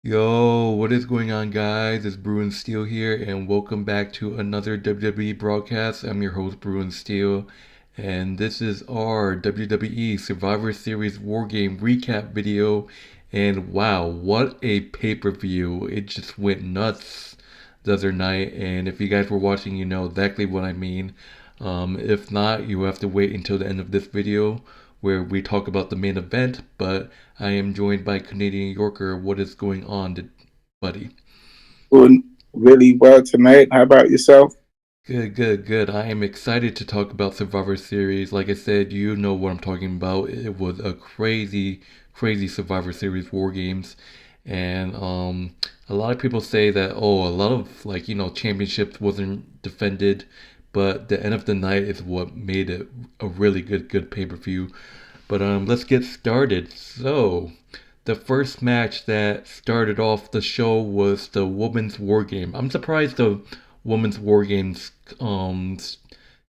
Yo, what is going on, guys? It's Bruin Steel here, and welcome back to another WWE broadcast. I'm your host, Bruin Steel, and this is our WWE Survivor Series War Game recap video. And wow, what a pay per view! It just went nuts the other night, and if you guys were watching, you know exactly what I mean. If not, you have to wait until the end of this video where we talk about the main event, but I am joined by Canadian Yorker. What is going on, buddy? Doing really well tonight. How about yourself? Good, good, good. I am excited to talk about Survivor Series. Like I said, you know what I'm talking about. It was a crazy, crazy Survivor Series War Games. And a lot of people say that, oh, a lot of, championships wasn't defended, but the end of the night is what made it a really good pay-per-view. But let's get started. So, the first match that started off the show was the Women's War Game. I'm surprised the Women's War Games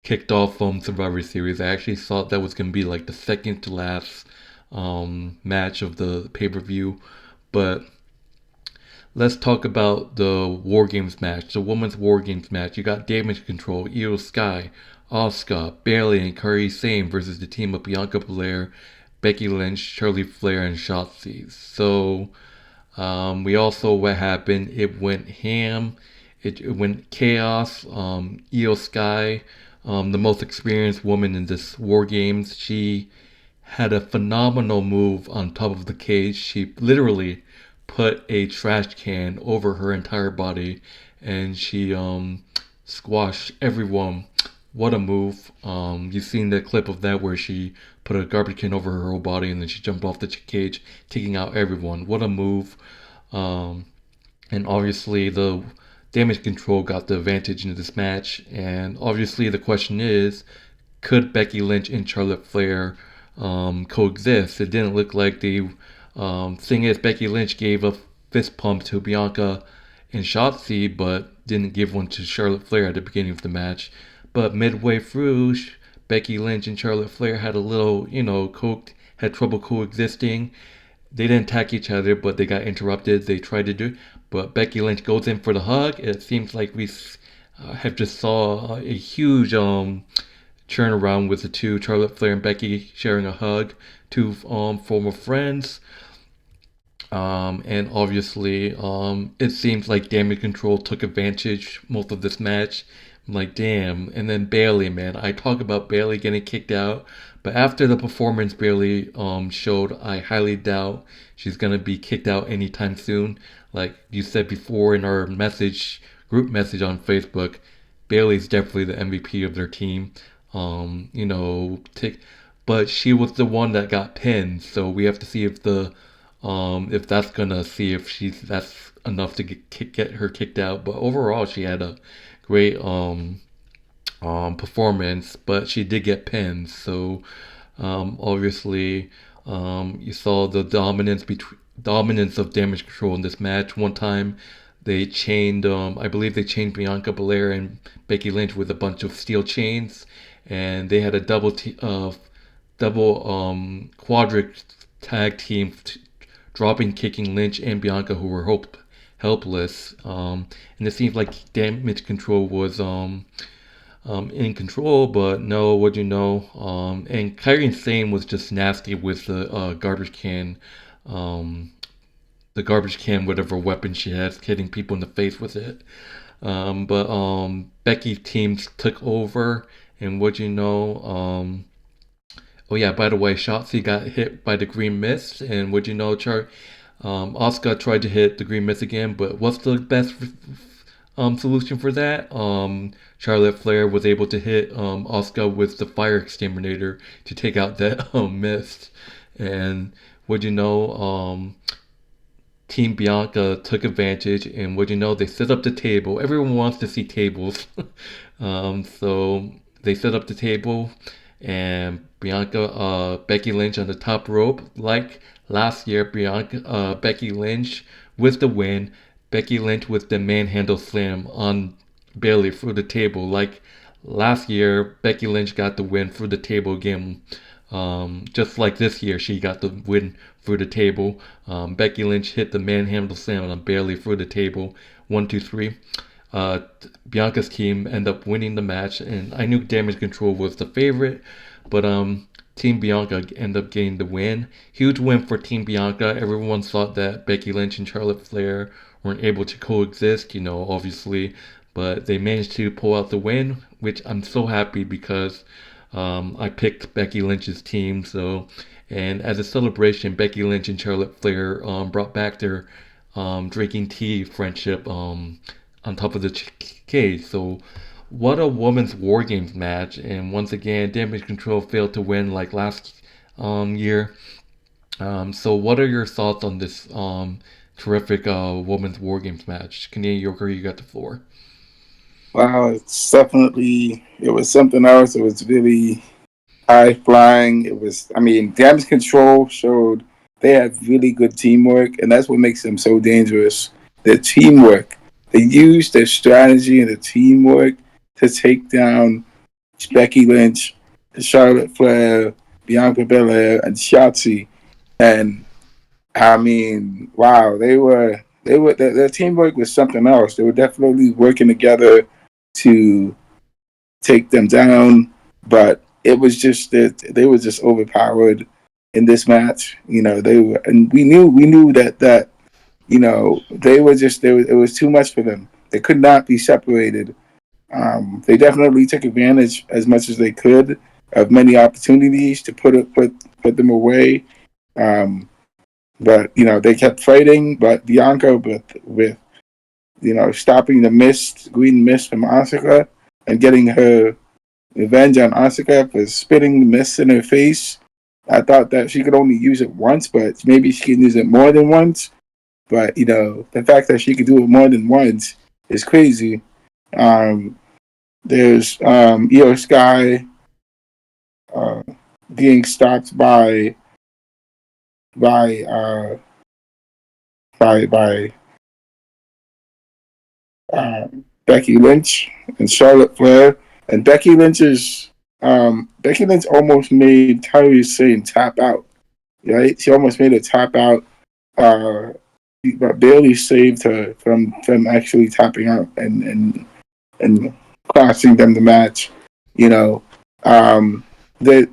kicked off from Survivor Series. I actually thought that was gonna be like the second to last match of the pay per view, but let's talk about the War Games match, the Women's War Games match. You got Damage Control, IYO Sky, Asuka, Bayley, and Kairi Sane versus the team of Bianca Belair, Becky Lynch, Shirley Flair, and Shotzi. So we all saw what happened. It went ham. It went chaos. IYO Sky, the most experienced woman in this War Games, she had a phenomenal move on top of the cage. She literally put a trash can over her entire body, and she squashed everyone. What a move! You've seen the clip of that where she put a garbage can over her whole body, and then she jumped off the cage, taking out everyone. What a move! Um, and obviously the damage control got the advantage in this match. And obviously the question is, could Becky Lynch and Charlotte Flair coexist? It didn't look like the thing is Becky Lynch gave a fist pump to Bianca and Shotzi, but didn't give one to Charlotte Flair at the beginning of the match. But midway through, Becky Lynch and Charlotte Flair had a little, had trouble coexisting. They didn't attack each other, but they got interrupted. They tried to do, but Becky Lynch goes in for the hug. It seems like we have just saw a huge turnaround with the two, Charlotte Flair and Becky sharing a hug, two former friends. And obviously, it seems like Damage Control took advantage most of this match. I'm like, damn. And then Bayley, man, I talk about Bayley getting kicked out, but after the performance Bayley showed, I highly doubt she's gonna be kicked out anytime soon. Like you said before in our group message on Facebook, Bayley's definitely the MVP of their team. Um, you know, take, but she was the one that got pinned, so we have to see if that's gonna see if she's that's enough to get her kicked out. But overall, she had a great performance, but she did get pinned. So obviously, you saw the dominance of Damage Control in this match. One time, they chained, I believe they chained Bianca Belair and Becky Lynch with a bunch of steel chains, and they had a double quadric tag team dropping kicking Lynch and Bianca, who were helpless. And it seems like Damage Control was in control, but no, what you know? And Kairi Sane was just nasty with um, the garbage can, whatever weapon she has, hitting people in the face with it. But Becky's teams took over, and what you know? Oh yeah, by the way, Shotzi got hit by the green mist, and what you know, Asuka tried to hit the green mist again, but what's the best solution for that? Charlotte Flair was able to hit Asuka with the fire exterminator to take out that mist. And would you know, Team Bianca took advantage, and would you know, they set up the table. Everyone wants to see tables, so they set up the table, and Becky Lynch on the top rope, like last year. Becky Lynch with the win. Becky Lynch with the manhandle slam on Bayley through the table. Like last year, Becky Lynch got the win through the table again. Just like this year, she got the win through the table. Becky Lynch hit the manhandle slam on Bayley through the table. 1, 2, 3. Uh, Bianca's team ended up winning the match, and I knew Damage Control was the favorite, but Team Bianca ended up getting the win. Huge win for Team Bianca. Everyone thought that Becky Lynch and Charlotte Flair weren't able to coexist, obviously, but they managed to pull out the win, which I'm so happy because I picked Becky Lynch's team. And as a celebration, Becky Lynch and Charlotte Flair brought back their drinking tea friendship on top of the cage. So, what a women's War Games match! And once again, Damage Control failed to win like last year. So, what are your thoughts on this terrific women's War Games match? Canadian Yorker, you got the floor. Wow, it was something else. It was really high flying. I mean, Damage Control showed they have really good teamwork, and that's what makes them so dangerous. Their teamwork. They use their strategy and their teamwork to take down Becky Lynch, Charlotte Flair, Bianca Belair, and Shotzi. And I mean, wow, their teamwork was something else. They were definitely working together to take them down, but it was just that they were just overpowered in this match. They were, and we knew that they were just it was too much for them. They could not be separated. They definitely took advantage as much as they could of many opportunities to put them away. Um, but they kept fighting. But Bianca with stopping the green mist from Asuka and getting her revenge on Asuka for spitting the mist in her face. I thought that she could only use it once, but maybe she can use it more than once. But the fact that she could do it more than once is crazy. Um, there's IYO Sky uh, being stopped by uh, by Becky Lynch and Charlotte Flair, and Becky Lynch almost made Kairi Sane tap out. Right, she almost made her tap out. Uh, but Bayley saved her from actually tapping out and costing them the match. You know, um, that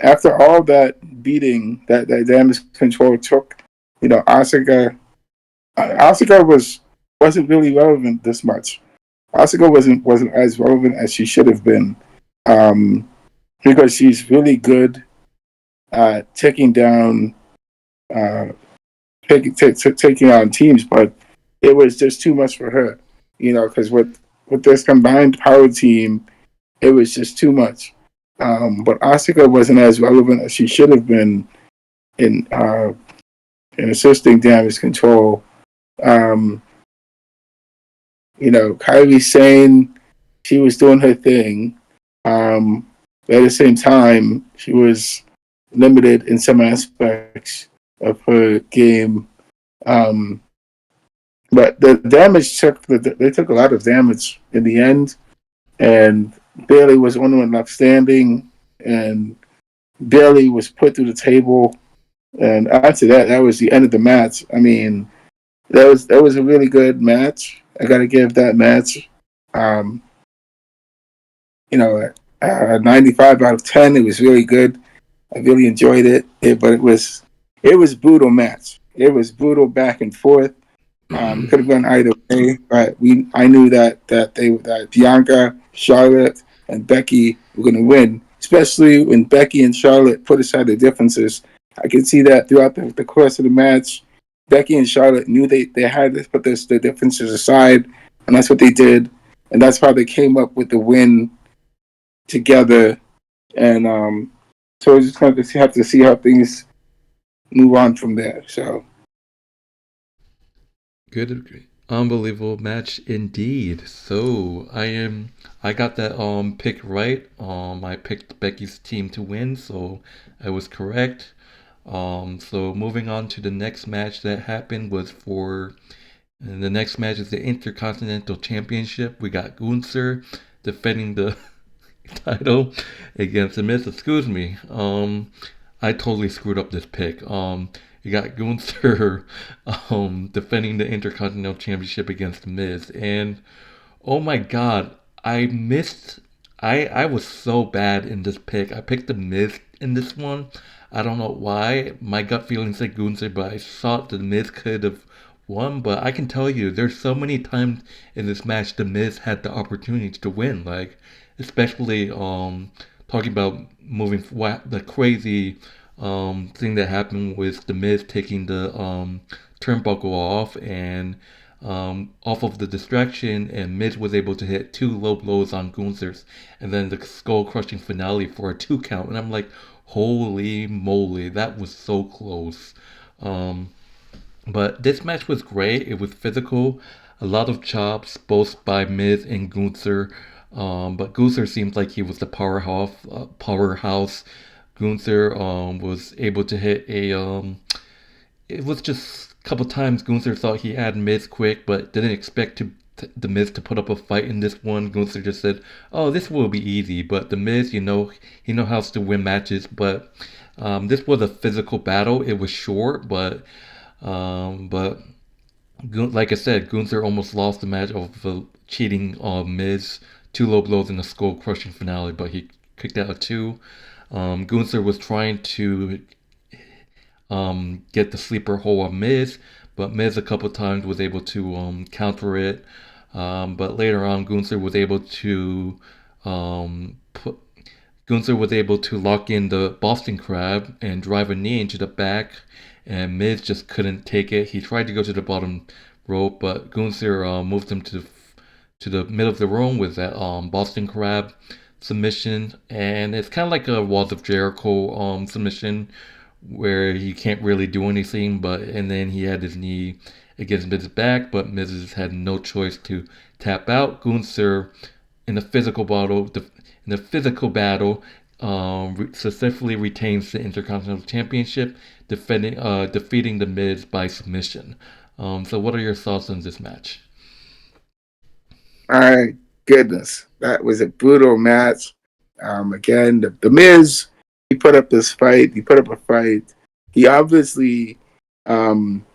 after all that beating that Damage Control took, Asuka wasn't really relevant this much. Asuka wasn't as relevant as she should have been, um, because she's really good at taking down, uh, taking on teams, but it was just too much for her, because with this combined power team, it was just too much. But Asuka wasn't as relevant as she should have been in uh, in assisting Damage Control. Um, Kairi Sane, she was doing her thing. But at the same time, she was limited in some aspects of her game. Um, but the damage they took a lot of damage in the end, and Bayley was the only one left standing, and Bayley was put through the table. And after that, that was the end of the match. I mean, that was a really good match. I got to give that match, um, 95 out of 10. It was really good. I really enjoyed but it was brutal match. It was brutal back and forth. It could have gone either way, but I knew that Bianca, Charlotte, and Becky were going to win. Especially when Becky and Charlotte put aside their differences. I could see that throughout the course of the match. Becky and Charlotte knew they had to put their differences aside, and that's what they did, and that's how they came up with the win together. And so we're just going to have to see how things move on from there. So Good, unbelievable match indeed. So I got that pick right. I picked Becky's team to win, so I was correct. So moving on to the next match that happened was for and the next match is the Intercontinental Championship. We got Gunther defending the title against the Miz. Excuse me. I totally screwed up this pick. You got Gunther defending the Intercontinental Championship against the Miz, and oh my God, I missed. I was so bad in this pick. I picked the Miz in this one. I don't know why. My gut feeling said Gunther, but I thought the Miz could have won. But I can tell you, there's so many times in this match the Miz had the opportunity to win. Like, especially talking about the crazy thing that happened with the Miz taking the turnbuckle off and off of the distraction, and Miz was able to hit two low blows on Gunther's, and then the skull crushing finale for a 2 count. And I'm like, holy moly, that was so close. Um, but this match was great. It was physical, a lot of chops, both by Miz and Gunther. But Gunther seemed like he was the powerhouse. Powerhouse. Gunther was able to hit a it was just a couple times Gunther thought he had Miz quick, but didn't expect the Miz to put up a fight in this one. Gunther just said, "Oh, this will be easy." But the Miz, he know how to win matches. But this was a physical battle. It was short, but like I said, Gunther almost lost the match of cheating Miz. Two low blows in the skull crushing finale, but he kicked out a two. Gunther was trying to get the sleeper hold on Miz, but Miz a couple times was able to counter it. But later on, put Gunther was able to lock in the Boston Crab and drive a knee into the back, and Miz just couldn't take it. He tried to go to the bottom rope, but Gunther moved him to the middle of the room with that Boston Crab submission, and it's kind of like a Walls of Jericho submission where he can't really do anything, and then he had his knee against Miz's back, but Miz had no choice to tap out. Gunther in the physical battle, successfully retains the Intercontinental Championship, defeating the Miz by submission. So, what are your thoughts on this match? My goodness, that was a brutal match. Again, the Miz, he put up this fight. He put up a fight. He obviously, um,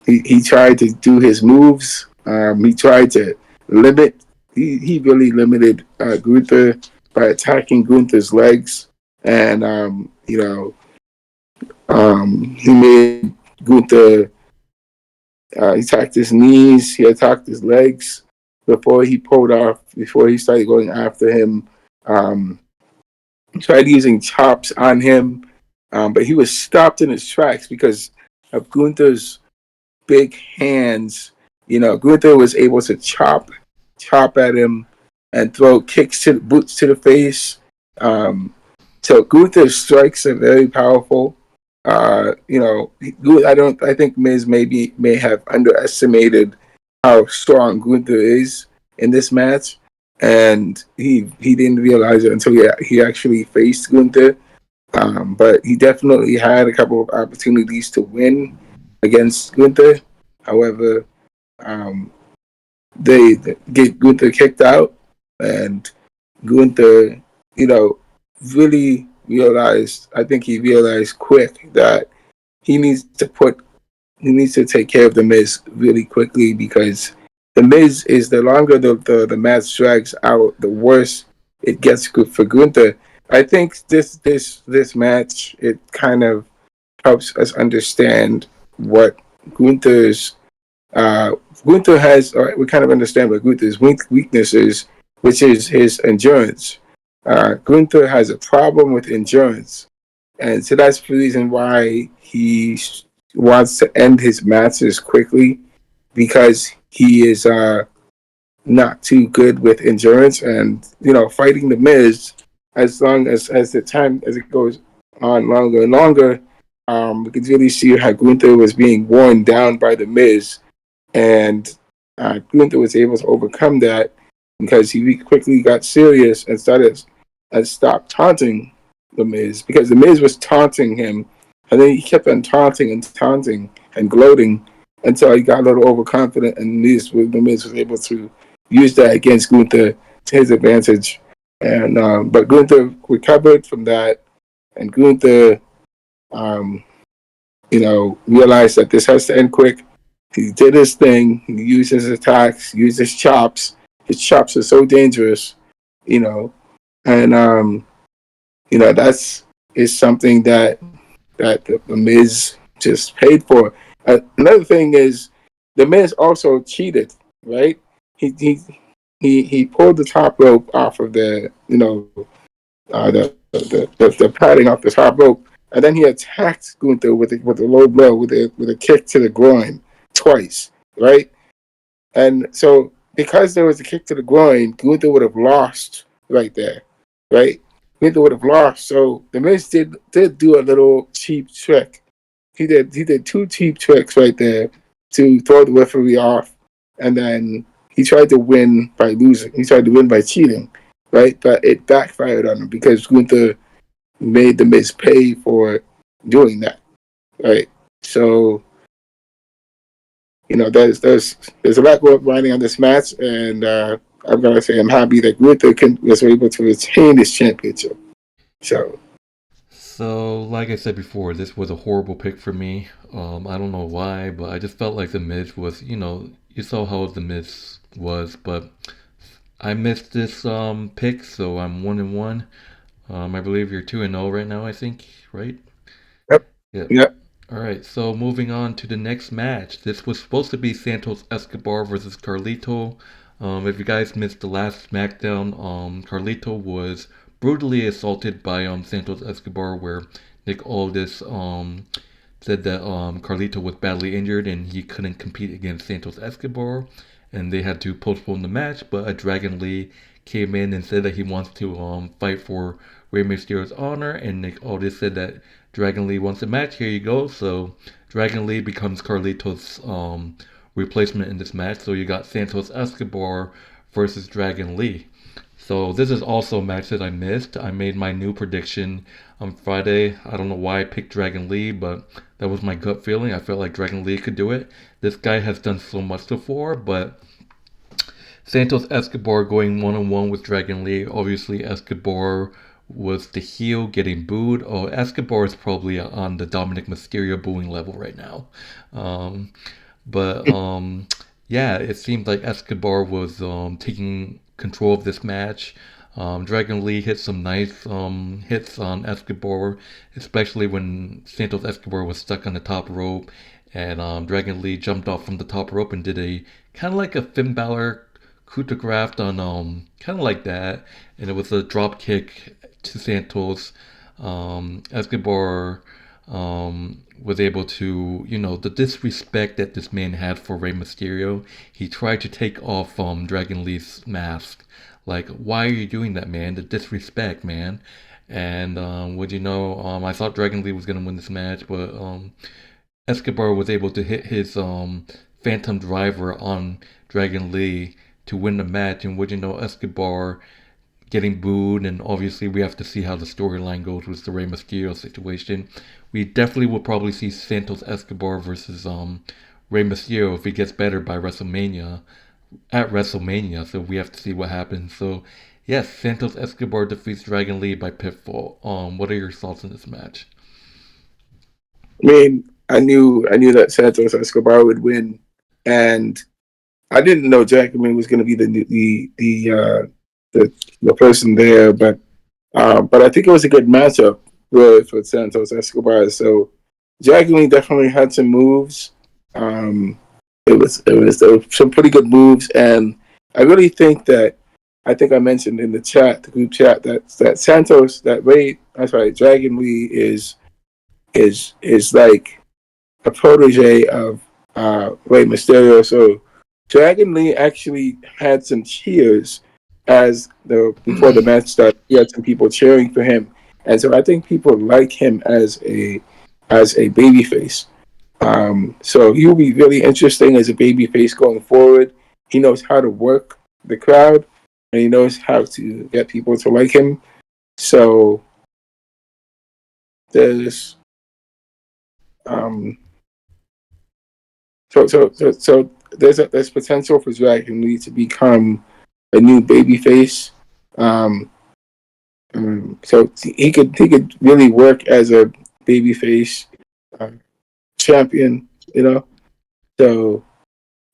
he tried to do his moves. He tried to limit. He really limited Gunther by attacking Gunther's legs, and he made Gunther. He attacked his knees. He attacked his legs before he pulled off. Before he started going after him, tried using chops on him, but he was stopped in his tracks because of Gunther's big hands. Gunther was able to chop at him, and throw kicks to boots to the face. So Gunther's strikes are very powerful. I think Miz may have underestimated how strong Gunther is in this match, and he didn't realize it until he actually faced Gunther. But he definitely had a couple of opportunities to win against Gunther. However, um, they get Gunther kicked out, and Gunther, really realized. I think he realized quick that he needs to put he needs to take care of the Miz really quickly, because the Miz is the longer the match drags out, the worse it gets for Gunther. I think this match, it kind of helps us understand what Gunther's uh, Gunther has. All right, we kind of understand what Gunther's weakness is, which is his endurance. Gunther has a problem with endurance, and so that's the reason why he wants to end his matches quickly, because he is not too good with endurance. And fighting the Miz, as long as the time as it goes on longer and longer, we can really see how Gunther was being worn down by the Miz, and Gunther was able to overcome that because he quickly got serious and stopped taunting the Miz, because the Miz was taunting him, and then he kept on taunting and gloating until he got a little overconfident, and the Miz was able to use that against Gunther to his advantage. and but Gunther recovered from that, and Gunther, um, realized that this has to end quick. He did his thing. He used his attacks, used his chops. His chops are so dangerous, you know, and that's is something that the Miz just paid for. Another thing is the Miz also cheated, right? He he he pulled the top rope off of the the padding off the top rope, and then he attacked Gunther with a low blow with a kick to the groin twice, right? And so because there was a kick to the groin, Gunther would have lost right there, right? Gunther would have lost. So the Miz did do a little cheap trick. He did two cheap tricks right there to throw the referee off, and then he tried to win by losing. He tried to win by cheating, right? But it backfired on him because Gunther made the Miz pay for doing that, right? So there's a lot going riding on this match, and I'm gonna say I'm happy that Gunther was able to retain his championship. So So, like I said before, this was a horrible pick for me. I don't know why, but I just felt like the Miz was, you saw how the Miz was, but I missed this pick, so I'm 1-1. I believe you're 2-0 right now. I think, right? yep, Yeah. yep. All right. So moving on to the next match. This was supposed to be Santos Escobar versus Carlito. If you guys missed the last SmackDown, Carlito was brutally assaulted by Santos Escobar, where Nick Aldis said that Carlito was badly injured and he couldn't compete against Santos Escobar, and they had to postpone the match. But a Dragon Lee came in and said that he wants to fight for Rey Mysterio's honor, and Nick Aldis said that Dragon Lee wants a match. Here you go. So Dragon Lee becomes Carlito's replacement in this match. So you got Santos Escobar versus Dragon Lee. So this is also a match that I missed. I made my new prediction on Friday. I don't know why I picked Dragon Lee, but that was my gut feeling. I felt like Dragon Lee could do it. This guy has done so much before, but Santos Escobar going 1-on-one with Dragon Lee. Obviously, Escobar was the heel getting booed. Oh, Escobar is probably on the Dominic Mysterio booing level right now. Um, but yeah, it seemed like Escobar was taking control of this match. Dragon Lee hit some nice hits on Escobar, especially when Santos Escobar was stuck on the top rope, and Dragon Lee jumped off from the top rope and did a kind of like a Finn Balor coup de grace on kind of like that, and it was a drop kick to Santos. Escobar was able to, the disrespect that this man had for Rey Mysterio. He tried to take off Dragon Lee's mask. Like, why are you doing that, man? The disrespect, man. And would you know, I thought Dragon Lee was gonna win this match, but Escobar was able to hit his Phantom Driver on Dragon Lee to win the match. And would you know, Escobar getting booed, and obviously we have to see how the storyline goes with the Rey Mysterio situation. We definitely will probably see Santos Escobar versus Rey Mysterio if he gets better by WrestleMania at WrestleMania. So we have to see what happens. So yes, Santos Escobar defeats Dragon Lee by pinfall. What are your thoughts on this match? I mean, I knew that Santos Escobar would win, and I didn't know Jackman was going to be the the person there, but I think it was a good matchup with Santos Escobar. So Jackman definitely had some moves. Um, there was some pretty good moves, and I really think that I think I mentioned in the chat, the group chat, that Santos, that Ray, I'm sorry, Dragon Lee is like a protege of Rey Mysterio. So Dragon Lee actually had some cheers as the before the match started. He had some people cheering for him, and so I think people like him as a babyface. So he'll be really interesting as a babyface going forward. He knows how to work the crowd, and he knows how to get people to like him. So there's um, so there's potential for Dragon Lee to become a new babyface. So he could really work as a babyface uh, champion, you know. So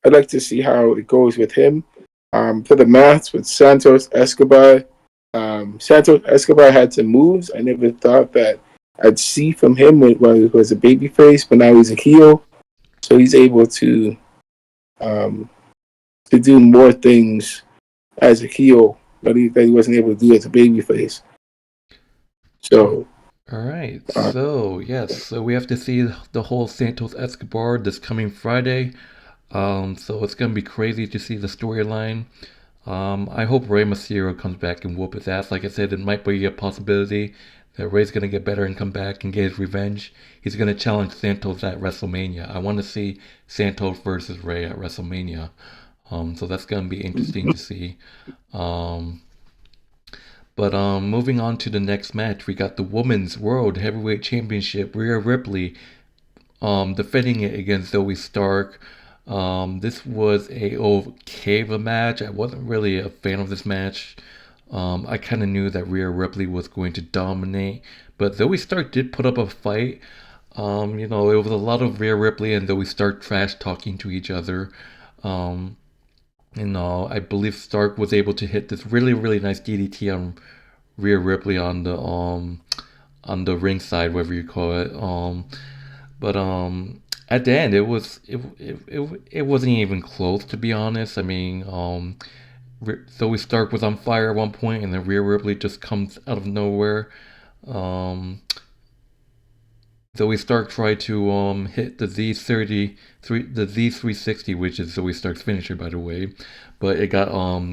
I'd like to see how it goes with him. For the match with Santos Escobar, Santos Escobar had some moves I never thought that I'd see from him when he was a babyface, but now he's a heel, so he's able um, to do more things as a heel that he wasn't able to do as a babyface. Oh, So all right. uh, So yes, so we have to see the whole Santos Escobar this coming Friday. So it's gonna be crazy to see the storyline. I hope Rey Mysterio comes back and whoop his ass. Like I said, it might be a possibility that Rey's gonna get better and come back and get his revenge. He's gonna challenge Santos at WrestleMania. I want to see Santos versus Rey at WrestleMania. So that's gonna be interesting to see. Um, but moving on to the next match, we got the Women's World Heavyweight Championship. Rhea Ripley defending it against Zoey Stark. This was a okay of a match. I wasn't really a fan of this match. I kind of knew that Rhea Ripley was going to dominate, but Zoey Stark did put up a fight. It was a lot of Rhea Ripley and Zoey Stark trash talking to each other. Um, I believe Stark was able to hit this really, really nice DDT on Rhea Ripley on the ring side, whatever you call it. But at the end, it wasn't even close, to be honest. I mean, Zoe Stark was on fire at one point, and then Rhea Ripley just comes out of nowhere. Um, Zoe Stark tried to hit the Z360, which is Zoe Stark's finisher, by the way, but it got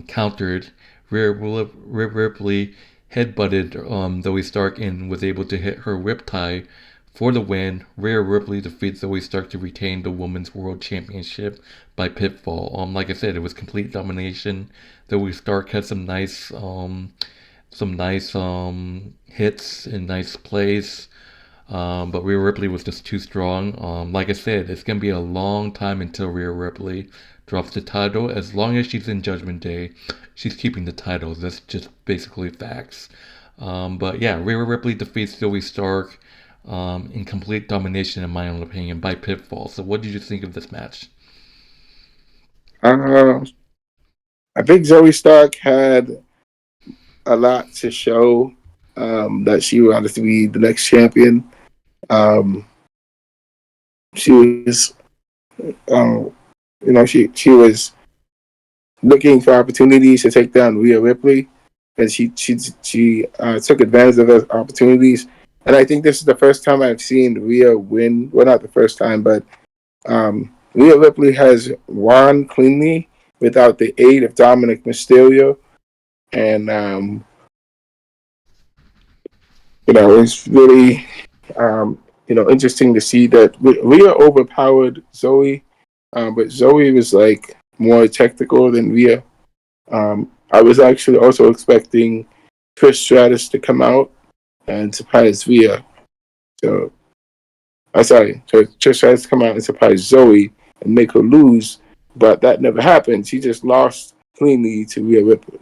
countered. Rhea Ripley headbutted Zoe Stark and was able to hit her whip tie for the win. Rhea Ripley defeats Zoe Stark to retain the Women's World Championship by pinfall. Like I said, it was complete domination. Zoe Stark had some nice hits and nice plays. But Rhea Ripley was just too strong. Like I said, it's gonna be a long time until Rhea Ripley drops the title. As long as she's in Judgment Day, she's keeping the title. That's just basically facts. But yeah, Rhea Ripley defeats Zoey Stark in complete domination, in my own opinion, by pinfall. So, what did you think of this match? uh, I think Zoe Stark had a lot to show that she wanted to be the next champion. Um, she was, um, she was looking for opportunities to take down Rhea Ripley, and she took advantage of those opportunities. And I think this is the first time I've seen Rhea win. Well, not the first time, but Rhea Ripley has won cleanly without the aid of Dominic Mysterio, and it's really interesting to see that Rhea overpowered Zoe, but Zoe was like more technical than Rhea. I was actually also expecting Trish Stratus to come out and surprise Rhea. So, so Trish Stratus to come out and surprise Zoe and make her lose, but that never happened. She just lost cleanly to Rhea Ripley.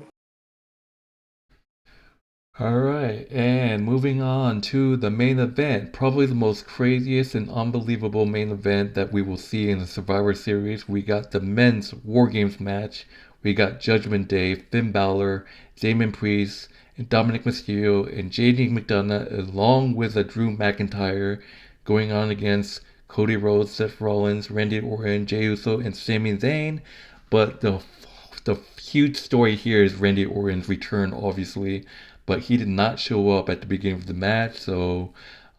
All right, and moving on to the main event, probably the most craziest and unbelievable main event that we will see in the Survivor Series. We got the men's War Games match. We got Judgment Day, Finn Balor, Damien Priest, and Dominic Mysterio, and JD McDonough, along with a Drew McIntyre, going on against Cody Rhodes, Seth Rollins, Randy Orton, Jey Uso, and Sami Zayn. But the huge story here is Randy Orton's return, obviously, but he did not show up at the beginning of the match. So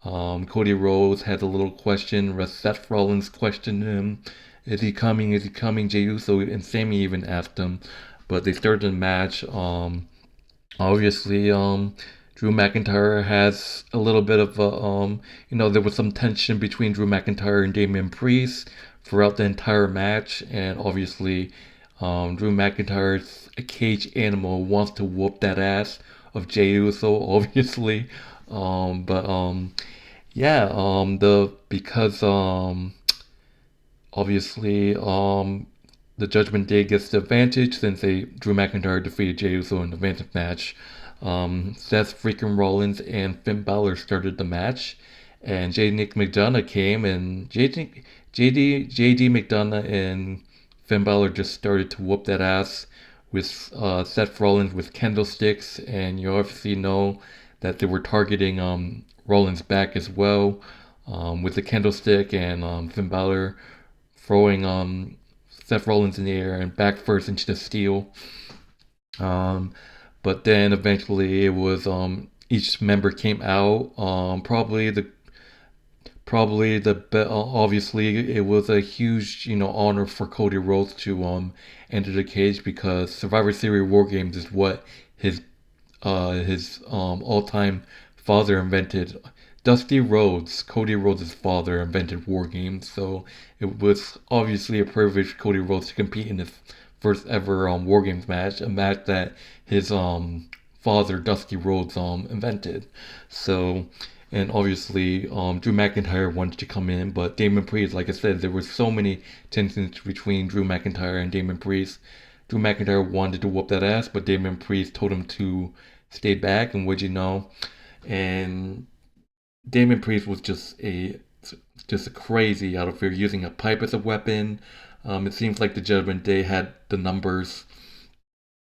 Cody Rhodes had a little question. Seth Rollins questioned him, "Is he coming? Is he coming?" Jey Uso and Sami even asked him, but they started the match. Obviously, Drew McIntyre has a little bit of a, there was some tension between Drew McIntyre and Damian Priest throughout the entire match, and obviously, Drew McIntyre's a cage animal wants to whoop that ass of Jey Uso, obviously, but yeah, the because obviously the Judgment Day gets the advantage since Drew McIntyre defeated Jey Uso in the advantage match. Seth freaking Rollins and Finn Balor started the match, and J. Nick McDonough came, and JD McDonough and Finn Balor just started to whoop that ass with Seth Rollins with candlesticks, and you obviously know that they were targeting Rollins back as well with the candlestick, and Finn Balor throwing Seth Rollins in the air and back first into the steel. Um, but then eventually it was each member came out. Obviously it was a huge honor for Cody Rhodes to enter the cage because Survivor Series War Games is what his all time father invented. Dusty Rhodes, Cody Rhodes' father, invented War Games, so it was obviously a privilege for Cody Rhodes to compete in his first ever War Games match, a match that his father, Dusty Rhodes, invented. So, and obviously, Drew McIntyre wanted to come in, but Damon Priest, like I said, there were so many tensions between Drew McIntyre and Damon Priest. Drew McIntyre wanted to whoop that ass, but Damon Priest told him to stay back, and would you know? And Damon Priest was just a crazy out of fear, using a pipe as a weapon. It seems like the Judgment Day had the numbers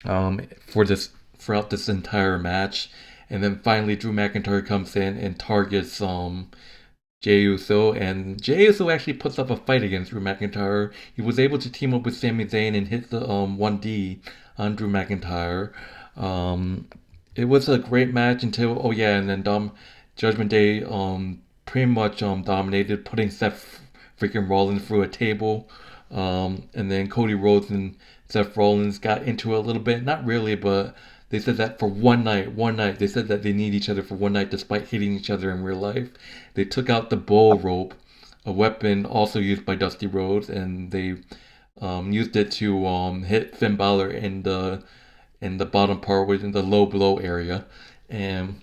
for this throughout this entire match, and then finally Drew McIntyre comes in and targets Jey Uso, and Jey Uso actually puts up a fight against Drew McIntyre. He was able to team up with Sami Zayn and hit the 1D on Drew McIntyre. Um, it was a great match until and then Judgment Day pretty much dominated, putting Seth freaking Rollins through a table. And then Cody Rhodes and Seth Rollins got into it a little bit. Not really, but they said that for one night, they said that they need each other for one night despite hating each other in real life. They took out the bull rope, a weapon also used by Dusty Rhodes, and they used it to hit Finn Balor in the bottom part, within the low blow area, and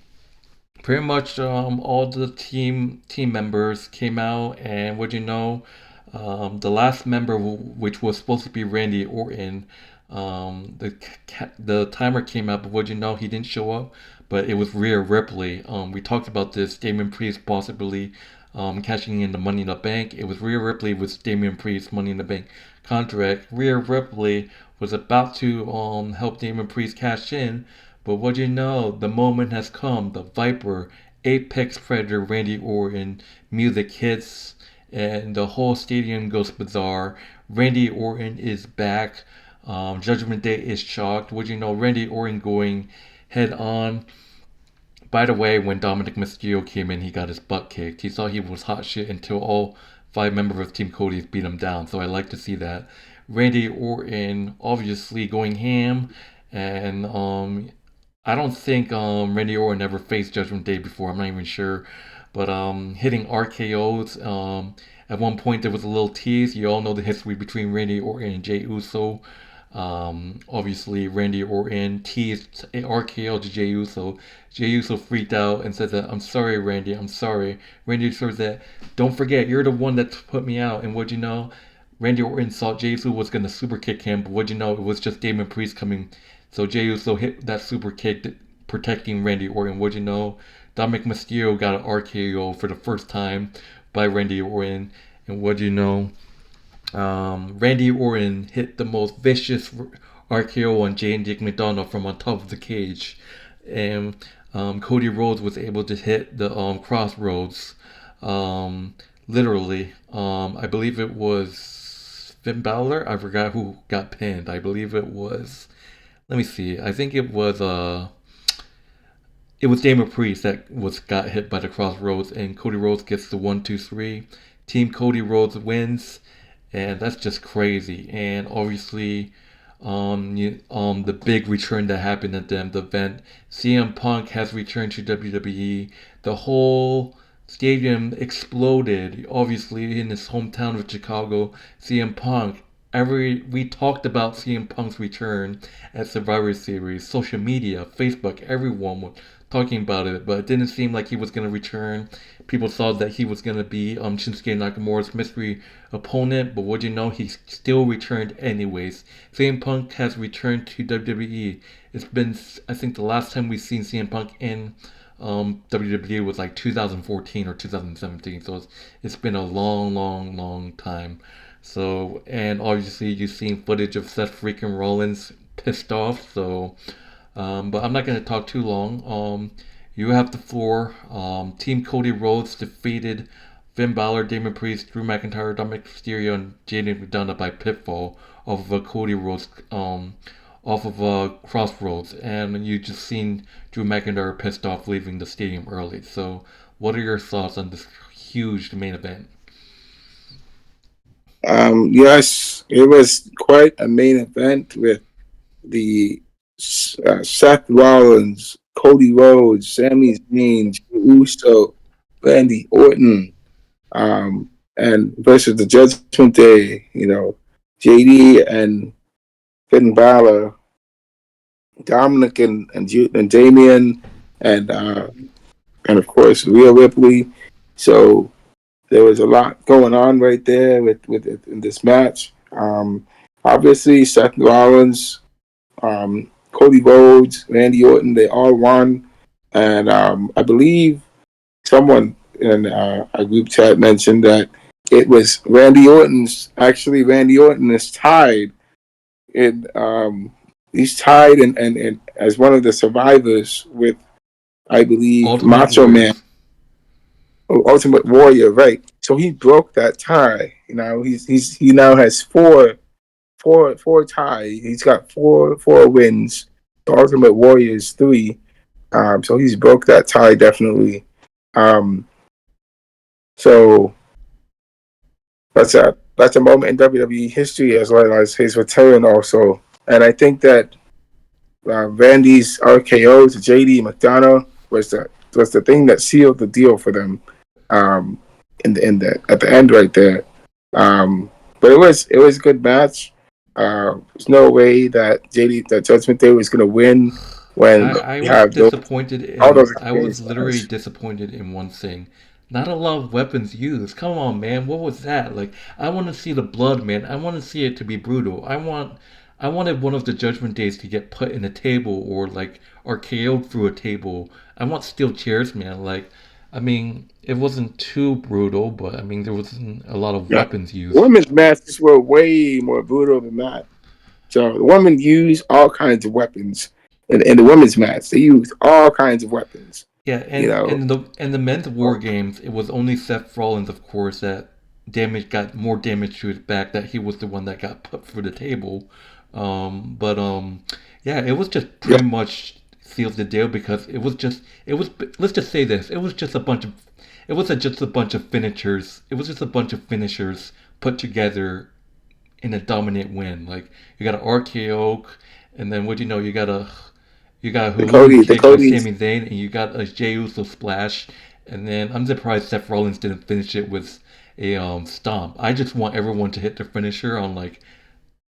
pretty much all the team members came out, and what you know, the last member, which was supposed to be Randy Orton, the timer came out, but what you know, he didn't show up. But it was Rhea Ripley. We talked about this. Damien Priest possibly cashing in the Money in the Bank. It was Rhea Ripley with Damien Priest Money in the Bank contract. Rhea Ripley was about to help Damien Priest cash in, but what you know, the moment has come. The Viper, Apex Predator, Randy Orton, music hits, and the whole stadium goes bizarre. Randy Orton is back. Judgment Day is shocked. What you know, Randy Orton going head on. By the way, when Dominic Mysterio came in, he got his butt kicked. He thought he was hot shit until all five members of Team Cody's beat him down. So I like to see that. Randy Orton obviously going ham, and I don't think Randy Orton ever faced Judgment Day before. I'm not even sure, but hitting RKO's. At one point there was a little tease. You all know the history between Randy Orton and Jey Uso. Obviously, Randy Orton teased a RKO to Jey Uso. Jey Uso freaked out and said that, "I'm sorry, Randy, I'm sorry." Randy said that, "Don't forget, you're the one that put me out." And what you know, Randy Orton thought Jey Uso was going to super kick him, but what you know, it was just Damon Priest coming. So Jey Uso hit that super kick, protecting Randy Orton. What you know, Dominic Mysterio got an RKO for the first time by Randy Orton. And what you know, Randy Orton hit the most vicious RKO on J. Dick McDonough from on top of the cage, and Cody Rhodes was able to hit the crossroads. Literally, I believe it was Finn Balor. I forgot who got pinned. I believe it was. Let me see. I think it was Damon Priest that was got hit by the crossroads, and Cody Rhodes gets the 1, 2, 3. Team Cody Rhodes wins, and that's just crazy. And obviously, the big return that happened at the event, CM Punk has returned to WWE. The whole stadium exploded. Obviously, in his hometown of Chicago, CM Punk. We talked about CM Punk's return at Survivor Series, social media, Facebook, everyone was talking about it, but it didn't seem like he was going to return. People thought that he was going to be Shinsuke Nakamura's mystery opponent, but what do you know, he still returned anyways. CM Punk has returned to WWE. It's been, I think, the last time we've seen CM Punk in WWE was like 2014 or 2017, so it's been a long, long, long time. So, and obviously you've seen footage of Seth freaking Rollins pissed off, so but I'm not going to talk too long. You have the floor. Team Cody Rhodes defeated Finn Balor, Damien Priest, Drew McIntyre, Dominic Mysterio, and Jaden McDonough by pinfall off of a Cody Rhodes, off of Crossroads, and you just seen Drew McIntyre pissed off leaving the stadium early. So, what are your thoughts on this huge main event? Yes, it was quite a main event with the Seth Rollins, Cody Rhodes, Sami Zayn, Jey Uso, Randy Orton, um, and versus the Judgment Day. JD and Finn Balor, Dominic and Damien, and and of course Rhea Ripley. So there was a lot going on right there with in this match. Obviously, Seth Rollins, Cody Rhodes, Randy Orton, they all won. And I believe someone in a group chat mentioned that it was Randy Orton's. Actually, Randy Orton is tied in. He's tied and as one of the survivors with, I believe, Ultimate Macho Man, Warriors. Ultimate Warrior, right? So he broke that tie. He now has four ties. He's got four wins. The Ultimate Warrior is three. So he's broke that tie definitely. Um, so that's a moment in WWE history as well as his return also. And I think that Randy's RKO to JD McDonough was the thing that sealed the deal for them. Um, in the at the end right there. But it was a good match. There's no way that Judgment Day was going to win when I we was have disappointed all in those I was experienced literally guys. disappointed in one thing. Not a lot of weapons used. Come on, man. What was that? Like I want to see the blood, man. I want to see it to be brutal. I wanted one of the Judgment Days to get put in a table or like RKO'd through a table. I want steel chairs, man. Like I mean, it wasn't too brutal, but I mean there wasn't a lot of Yeah, weapons used. women's matches were way more brutal than that. So the women use all kinds of weapons in the women's match. They use all kinds of weapons. Yeah, You know, and the men's war games, it was only Seth Rollins, of course, that got more damage to his back. That he was the one that got put through the table. But yeah, it was just yeah, pretty much sealed the deal because it was. Let's just say this: it was just a bunch of it wasn't just a bunch of finishers. It was just a bunch of finishers put together in a dominant win. Like you got an RKO, and then what do you know? You got a the Halloumi Cody, the kick by Cody's, Sami Zayn, and you got a Jey Uso splash. And then I'm surprised Seth Rollins didn't finish it with a stomp. I just want everyone to hit their finisher on like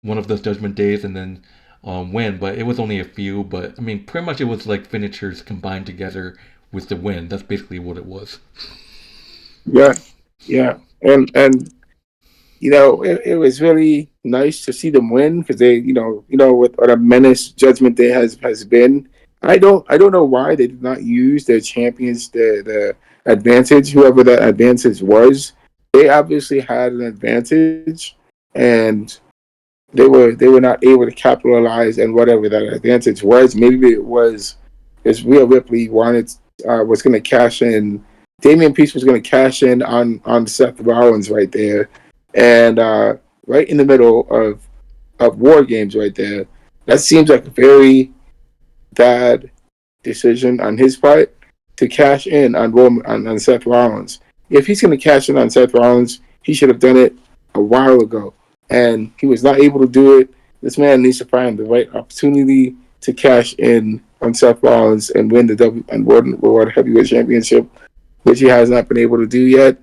one of those Judgment Days and then win. But it was only a few. But I mean, pretty much it was like finishers combined together with the win. That's basically what it was. yeah, yeah, and it was really nice to see them win because they, what a menace Judgment Day has been. I don't know why they did not use their champions, the advantage, whoever that advantage was. They obviously had an advantage, and they were not able to capitalize on whatever that advantage was. Maybe it was because Rhea Ripley was going to cash in. Damian Priest was going to cash in on Seth Rollins right there, and right in the middle of War Games right there. That seems like a very bad decision on his part to cash in on Seth Rollins. If he's going to cash in on Seth Rollins, he should have done it a while ago, and he was not able to do it. This man needs to find the right opportunity to cash in on Seth Rollins and win the World Heavyweight Championship, which he has not been able to do yet.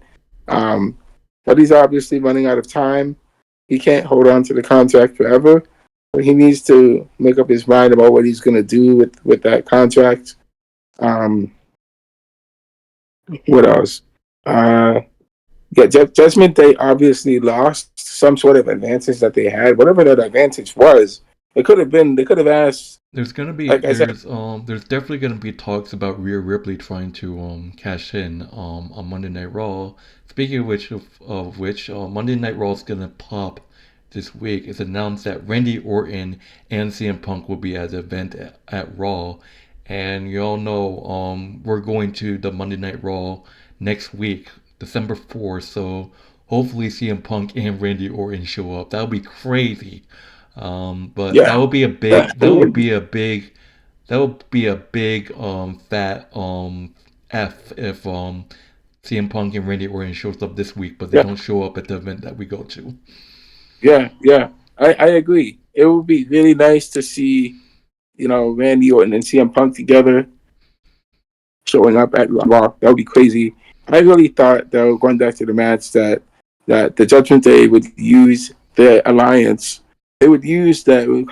Um, but he's obviously running out of time. He can't hold on to the contract forever. But he needs to make up his mind about what he's going to do with that contract. Um, what else? Uh, yeah, Judgment Day obviously lost some sort of advantage that they had. Whatever that advantage was, it could have been. They could have asked. There's gonna be Like I said, there's definitely gonna be talks about Rhea Ripley trying to cash in on Monday Night Raw. Speaking of which Monday Night Raw is gonna pop this week. It's announced that Randy Orton and CM Punk will be at the event at Raw, and you all know we're going to the Monday Night Raw next week, December 4th. So hopefully CM Punk and Randy Orton show up. That would be crazy. But that yeah, would be a yeah, big. it That would would be. be a big. That would be a big fat F if CM Punk and Randy Orton shows up this week, but they Yeah, don't show up at the event that we go to. yeah. I agree. It would be really nice to see, Randy Orton and CM Punk together showing up at Raw. That would be crazy. I really thought, though, going back to the match, that the Judgment Day would use their alliance. They would use that. They would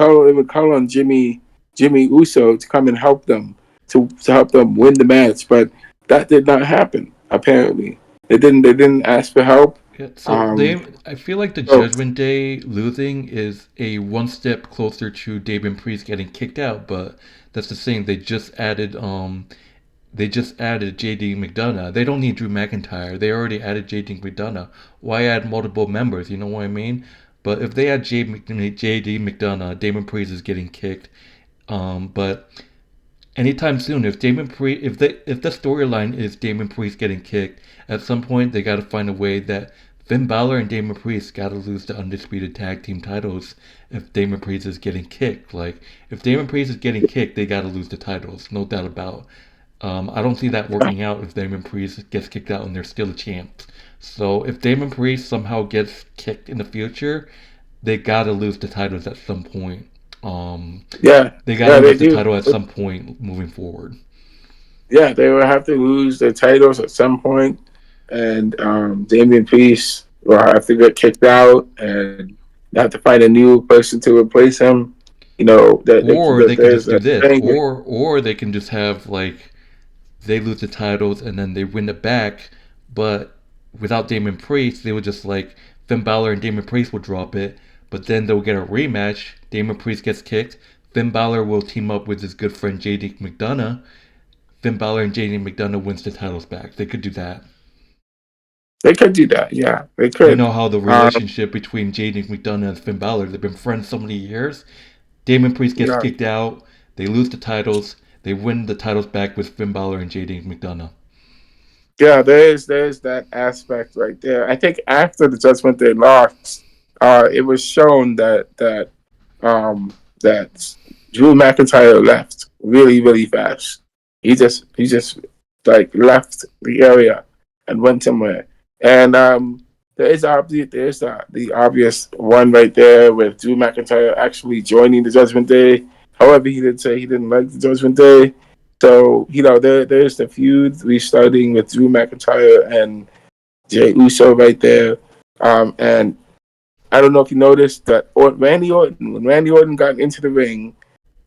call on Jimmy Uso to come and help them to help them win the match, but that did not happen. Apparently, they didn't ask for help. Yeah, so Um, I feel like the so Judgment Day losing is a one step closer to Damien Priest getting kicked out, but that's the thing. They just added JD McDonough. They don't need Drew McIntyre. They already added JD McDonough. Why add multiple members? You know what I mean? But if they add JD McDonough, Damon Priest is getting kicked. But anytime soon, if the storyline is Damon Priest getting kicked, at some point they got to find a way that Finn Balor and Damon Priest got to lose the undisputed tag team titles if Damon Priest is getting kicked. Like if Damon Priest is getting kicked, they got to lose the titles, no doubt about. I don't see that working out if Damon Priest gets kicked out and they're still a champ. So if Damon Priest somehow gets kicked in the future, they gotta lose the titles at some point. Um, yeah, they gotta yeah, they lose the do. title at some point moving forward. Yeah, they will have to lose their titles at some point, and Damian Priest will have to get kicked out, and they have to find a new person to replace him. Or they could there's just do a this, thing. or they can just have like they lose the titles and then they win it back, but without Damon Priest, they would just like Finn Balor and Damon Priest will drop it, but then they'll get a rematch. Damon Priest gets kicked. Finn Balor will team up with his good friend JD McDonough. Finn Balor and JD McDonough wins the titles back. They could do that. They could do that. Yeah, they You could. know how the Um, relationship between JD McDonough and Finn Balor, they've been friends so many years. Damon Priest gets yeah, kicked out. They lose the titles. They win the titles back with Finn Balor and JD McDonough. yeah. There's that aspect right there. I think after the Judgment Day lost, it was shown that Drew McIntyre left really fast. He just like left the area and went somewhere. And there's the obvious one right there with Drew McIntyre actually joining the Judgment Day. However, he did say he didn't like the Judgment Day. So there's the feud restarting with Drew McIntyre and Jey Uso right there. And I don't know if you noticed that when Randy Orton got into the ring,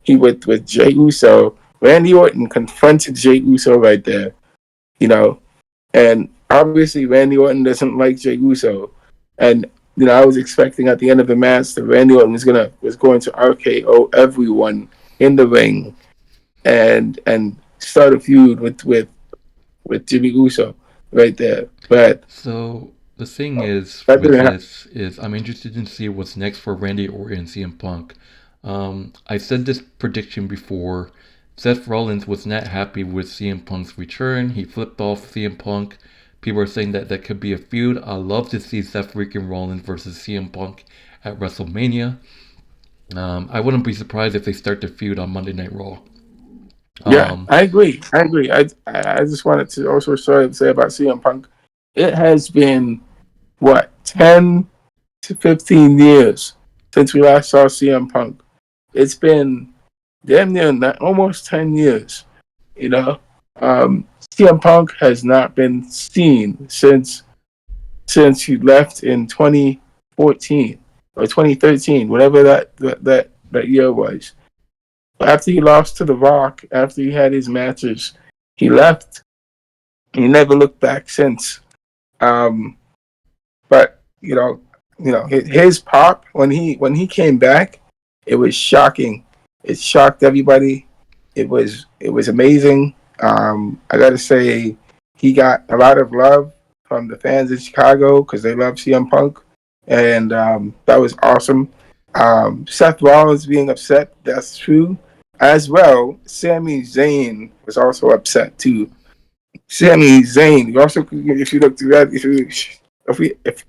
he with Jey Uso. Randy Orton confronted Jey Uso right there, you know, and obviously Randy Orton doesn't like Jey Uso, and I was expecting at the end of the match that Randy Orton was going to RKO everyone in the ring and start a feud with Jimmy Uso right there, but So the thing is that with didn't happen. this is I'm interested in see what's next for Randy Orton and CM Punk. I said this prediction before. Seth Rollins was not happy with CM Punk's return. He flipped off CM Punk. People are saying that that could be a feud. I love to see Seth freaking Rollins versus CM Punk at WrestleMania. I wouldn't be surprised if they start the feud on Monday Night Raw. Yeah, Um, I agree. I agree. I just wanted to also say about CM Punk. It has been what 10 to 15 years since we last saw CM Punk. It's been damn near almost 10 years. You know, CM Punk has not been seen since he left in 2014 or 2013, whatever that year was. After he lost to The Rock, after he had his matches, He left. He never looked back since. Um, but his pop when he came back, it was shocking. It shocked everybody. It was amazing. I got to say, he got a lot of love from the fans in Chicago because they love CM Punk, and that was awesome. Seth Rollins being upset, that's true. As well, Sami Zayn was also upset too. Sami Zayn. You also, if you look through that,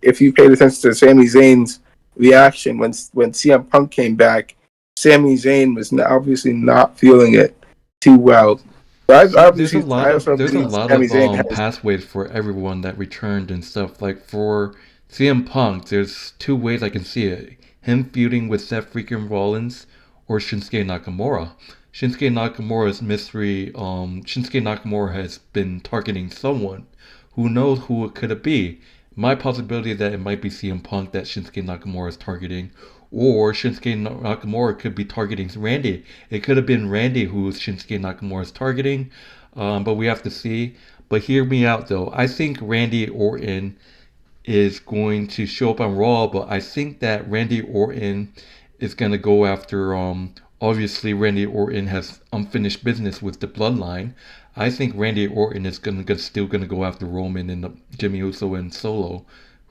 if you paid attention to Sami Zayn's reaction when CM Punk came back, Sami Zayn was obviously not feeling it too well. But See, there's a obviously, lot I of also there's a believe lot Sami of Zayn has. pathways for everyone that returned and stuff. Like for CM Punk, there's two ways I can see it: him feuding with Seth freaking Rollins or Shinsuke Nakamura. Shinsuke Nakamura's mystery. Shinsuke Nakamura has been targeting someone. Who knows who it could be? My possibility that it might be CM Punk that Shinsuke Nakamura is targeting, or Shinsuke Nakamura could be targeting Randy. It could have been Randy who Shinsuke Nakamura is targeting, but we have to see. But hear me out though. I think Randy Orton is going to show up on Raw, but I think that Randy Orton is going to go after. Obviously, Randy Orton has unfinished business with the Bloodline. I think Randy Orton is still going to go after Roman and Jimmy Uso and Solo.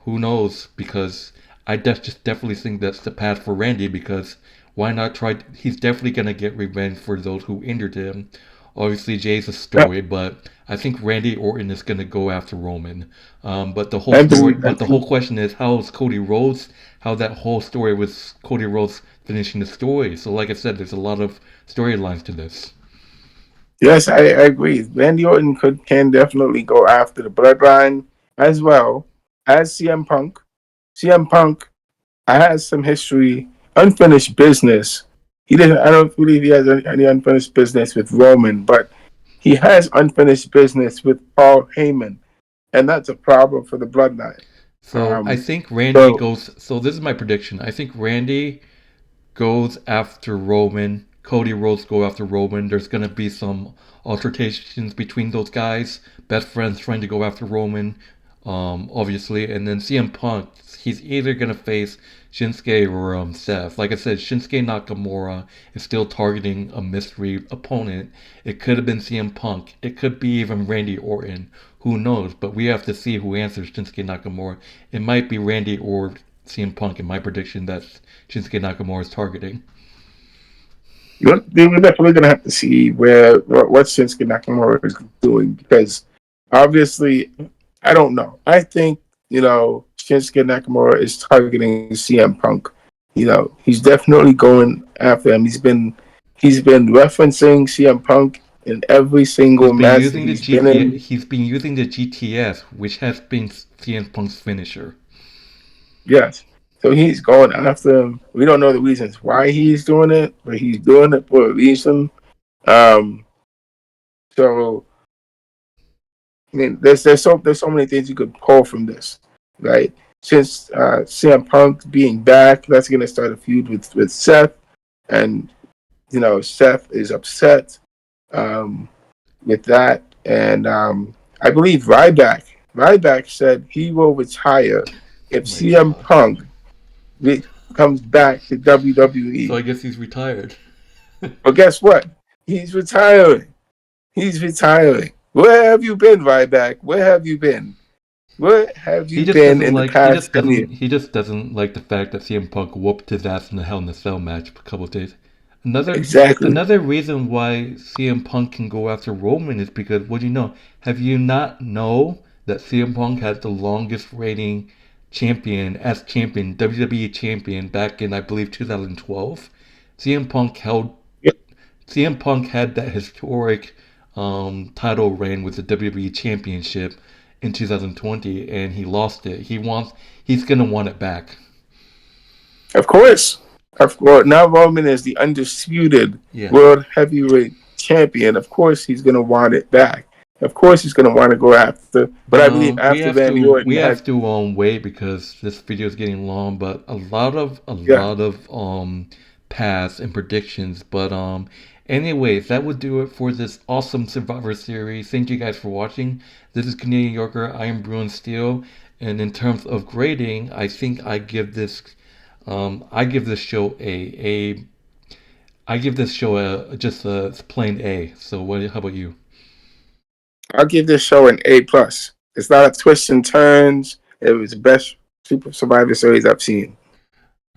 Who knows? Because just definitely think that's the path for Randy. Because why not try? He's definitely going to get revenge for those who injured him. Obviously, Jay's a story, but I think Randy Orton is going to go after Roman. But the whole I story, believe but that the too. whole question is how is Cody Rhodes? How that whole story was Cody Rhodes finishing the story. So, like I said, there's a lot of storylines to this. Yes, I agree. Randy Orton can definitely go after the Bloodline as well as CM Punk. CM Punk has some history, unfinished business. He didn't. I don't believe he has any unfinished business with Roman, but he has unfinished business with Paul Heyman, and that's a problem for the Bloodline. So I Um, think Randy so goes. So this is my prediction. I think Randy goes after Roman. Cody Rhodes go after Roman. There's gonna be some altercations between those guys. Best friends trying to go after Roman, obviously, and then CM Punk. He's either gonna face Shinsuke or Seth. Like I said, Shinsuke Nakamura is still targeting a mystery opponent. It could have been CM Punk. It could be even Randy Orton. Who knows? But we have to see who answers Shinsuke Nakamura. It might be Randy or CM Punk in my prediction that Shinsuke Nakamura is we're definitely going to have to see what Shinsuke Nakamura is doing because obviously, I don't know. I think Shinsuke Nakamura is targeting CM Punk. He's definitely going after him. He's been referencing CM Punk in every single match that he's been in. He's been using the GTS, which has been CM Punk's finisher. Yes. So he's going after him. We don't know the reasons why he's doing it, but he's doing it for a reason. Um, so I mean, there's so many things you could pull from this, right? Since CM Punk being back, that's gonna start a feud with Seth, and Seth is upset um, with that, and I believe Ryback said he will retire if Oh my CM god. Punk comes back to So WWE. I guess he's retired. But guess what? He's retiring. He's retiring. Where have you been, Ryback? Where have you been? Where have you been in the past 10 years? He just doesn't like the fact that CM Punk whooped his ass in the Hell in a Cell match a couple of days. Another Exactly. another reason why CM Punk can go after Roman is because what do you know? Have you not know that CM Punk has the longest reigning champion, WWE champion back in I believe 2012? CM Punk held Yep. CM Punk had that historic title reign with the WWE Championship in 2020, and he lost it. He's gonna want it back. Of course. Of course. Now Roman is the undisputed Yeah. world heavyweight champion. Of course he's gonna want it back. Of course he's gonna want to go after. But But I believe after Randy we Orton has, have to wait because this video is getting long. But a yeah. lot of paths and predictions. But anyways, that would do it for this awesome Survivor Series. Thank you guys for watching. This is Canadian Yorker. I am Bruin Steel. And in terms of grading, I think I give this show I give this show a just a plain A. So what? How about you? I'll give this show an A plus. It's not a twist and turns. It was the best Super Survivor Series I've seen.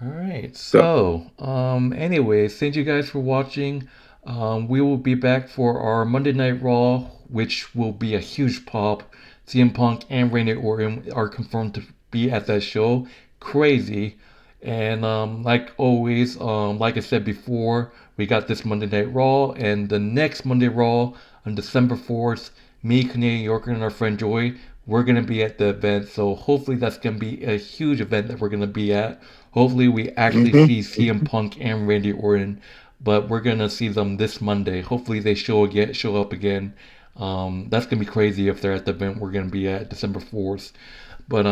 All right. So, So, anyways, thank you guys for watching. We will be back for our Monday Night Raw, which will be a huge pop. CM Punk and Randy Orton are confirmed to be at that show. Crazy. And like always, like I said before, we got this Monday Night Raw, and the next Monday Raw on December 4th, me, Canadian Yorker, and our friend Joy, we're gonna be at the event. So hopefully that's gonna be a huge event that we're gonna be at. Hopefully, we actually see CM mm-hmm. Punk and Randy Orton, but we're gonna see them this Monday. Hopefully, they show up again. That's gonna be crazy if they're at the event we're gonna be at December 4th. But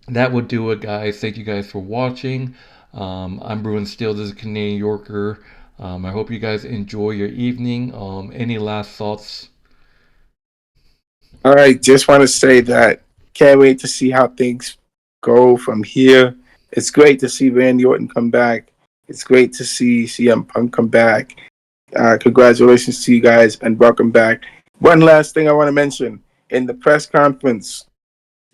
that would do it, guys. Thank you guys for watching. I'm Bruin Steel. This is Canadian Yorker. I hope you guys enjoy your evening. Any last thoughts? All right, just want to say that can't wait to see how things go from here. It's great to see Randy Orton come back. It's great to see CM Punk come back. Congratulations to you guys and welcome back. One last thing I want to mention in the press conference,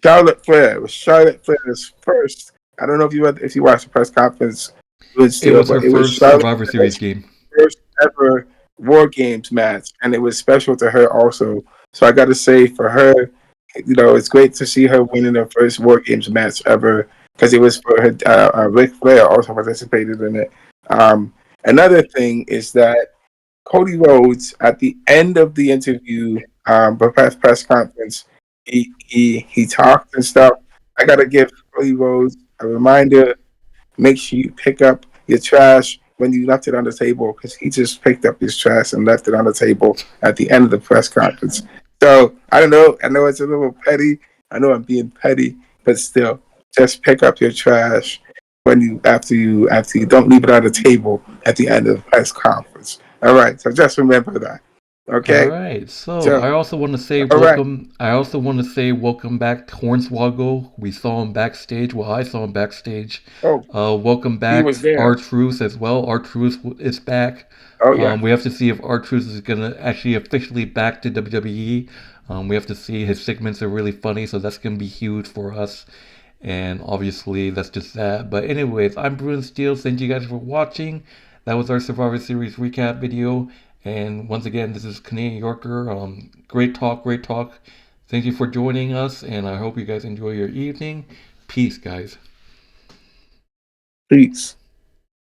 Charlotte Flair. It was Charlotte Flair's first. I don't know if you watched the press conference, It still, was her but it was first Charlotte Survivor Series Flair's game. first ever War Games match, and it was special to her also. So I got to say, for her, it's great to see her winning her first War Games match ever because it was for her. Ric Flair also participated in it. Um, Another thing is that Cody Rhodes, at the end of the interview, the press conference, he talked and stuff. I gotta give Cody Rhodes a reminder: make sure you pick up your trash when you left it on the table, because he just picked up his trash and left it on the table at the end of the press conference. So I don't know. I know it's a little petty. I know I'm being petty, but still, just pick up your trash when you don't leave it on the table at the end of the press conference. All right. So just remember that. All Okay. right. So So I also want to say all right. welcome. I also want to say welcome back to Hornswoggle. We saw him backstage. Well, I saw him backstage. Oh, Welcome he back, was there. R-Truth as well. R-Truth is back. Oh yeah. We have to see if R-Truth is gonna actually officially back to WWE. We have to see his segments are really funny, so that's gonna be huge for us. And obviously, that's just that. But anyways, I'm Bruin Steele. Thank you guys for watching. That was our Survivor Series recap video. And once again, this is Canadian Yorker. Great talk, great talk. Thank you for joining us, and I hope you guys enjoy your evening. Peace, guys. Peace.